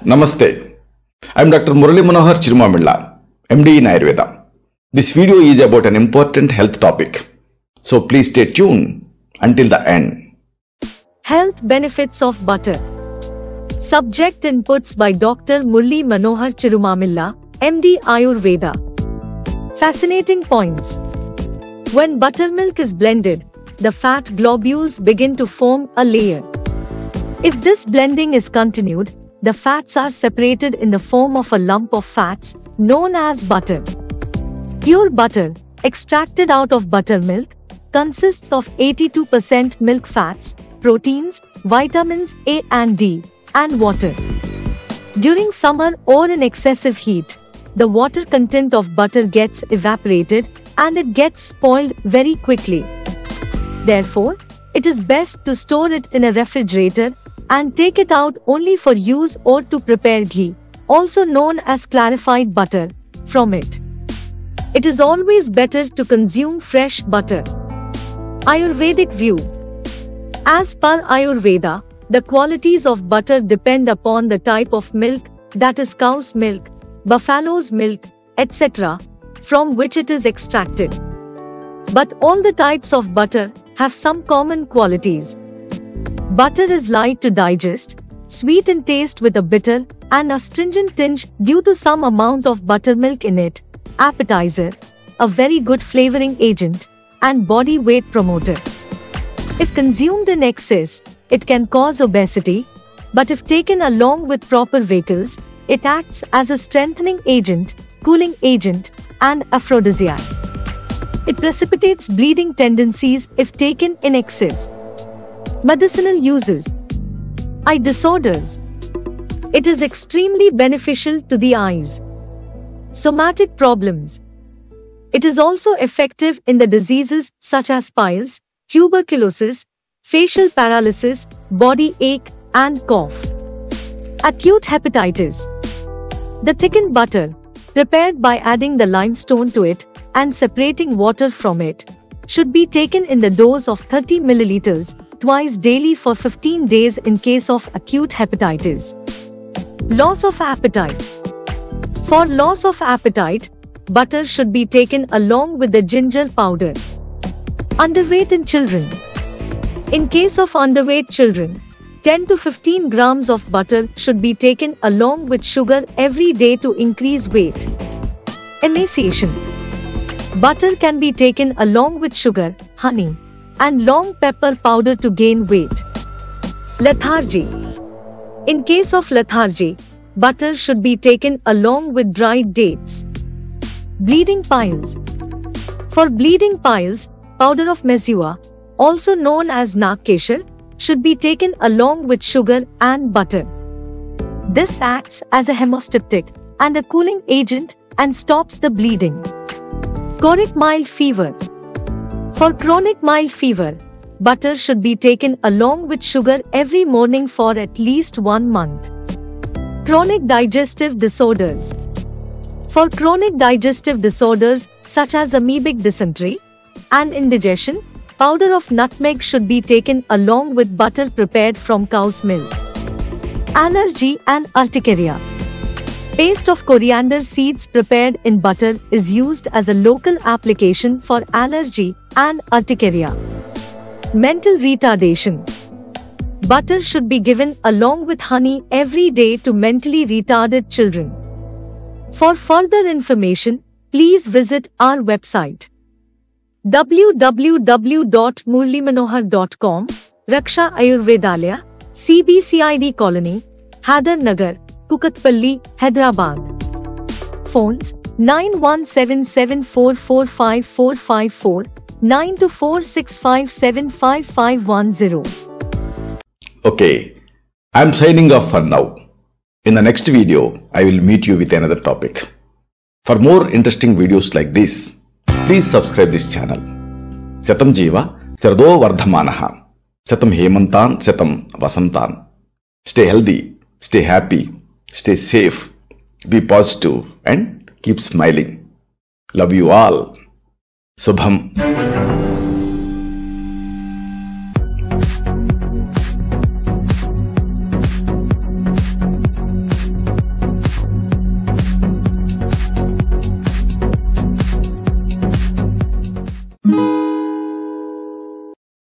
Namaste. I am Dr. Murali Manohar Chirumamilla, MD in Ayurveda. This video is about an important health topic. So please stay tuned until the end. Health benefits of butter. Subject inputs by Dr. Murali Manohar Chirumamilla, MD Ayurveda. Fascinating points. When buttermilk is blended, the fat globules begin to form a layer. If this blending is continued, the fats are separated in the form of a lump of fats known as butter. Pure butter, extracted out of buttermilk, consists of 82% milk fats, proteins, vitamins A and D, and water. During summer or in excessive heat, the water content of butter gets evaporated and it gets spoiled very quickly. Therefore, it is best to store it in a refrigerator and take it out only for use or to prepare ghee, also known as clarified butter, from it. It is always better to consume fresh butter. Ayurvedic view. As per Ayurveda, the qualities of butter depend upon the type of milk, that is cow's milk, buffalo's milk, etc., from which it is extracted. But all the types of butter have some common qualities. Butter is light to digest, sweet in taste with a bitter and astringent tinge due to some amount of buttermilk in it, appetizer, a very good flavoring agent, and body weight promoter. If consumed in excess, it can cause obesity, but if taken along with proper vehicles, it acts as a strengthening agent, cooling agent, and aphrodisiac. It precipitates bleeding tendencies if taken in excess. Medicinal uses. Eye disorders. It is extremely beneficial to the eyes. Somatic problems. It is also effective in the diseases such as piles, tuberculosis, facial paralysis, body ache, and cough. Acute hepatitis. The thickened butter, prepared by adding the limestone to it and separating water from it, should be taken in the dose of 30 milliliters twice daily for 15 days in case of acute hepatitis. Loss of appetite. For loss of appetite, butter should be taken along with the ginger powder. Underweight in children. In case of underweight children, 10 to 15 grams of butter should be taken along with sugar every day to increase weight. Emaciation. Butter can be taken along with sugar, honey, and long pepper powder to gain weight. Lethargy. In case of lethargy, butter should be taken along with dried dates. Bleeding piles. For bleeding piles, powder of mesua, also known as nagkeshar, should be taken along with sugar and butter. This acts as a hemostatic and a cooling agent and stops the bleeding. Chronic mild fever. For chronic mild fever, butter should be taken along with sugar every morning for at least 1 month. Chronic digestive disorders. For chronic digestive disorders such as amoebic dysentery and indigestion, powder of nutmeg should be taken along with butter prepared from cow's milk. Allergy and urticaria. Paste of coriander seeds prepared in butter is used as a local application for allergy and urticaria. Mental retardation. Butter should be given along with honey every day to mentally retarded children. For further information, please visit our website www.murlimanohar.com, Raksha Ayurvedalaya, CBCID Colony, Hadar Nagar, Kukatpalli, Hyderabad. Phones 9177445454, 9246575510. Okay, I am signing off for now. In the next video, I will meet you with another topic. For more interesting videos like this, please subscribe this channel. Shatam Jiva, Sardo Vardhamanaha. Shatam Hemantan, Shatam Vasantan. Stay healthy, stay happy, stay safe, be positive and keep smiling. Love you all. Subham.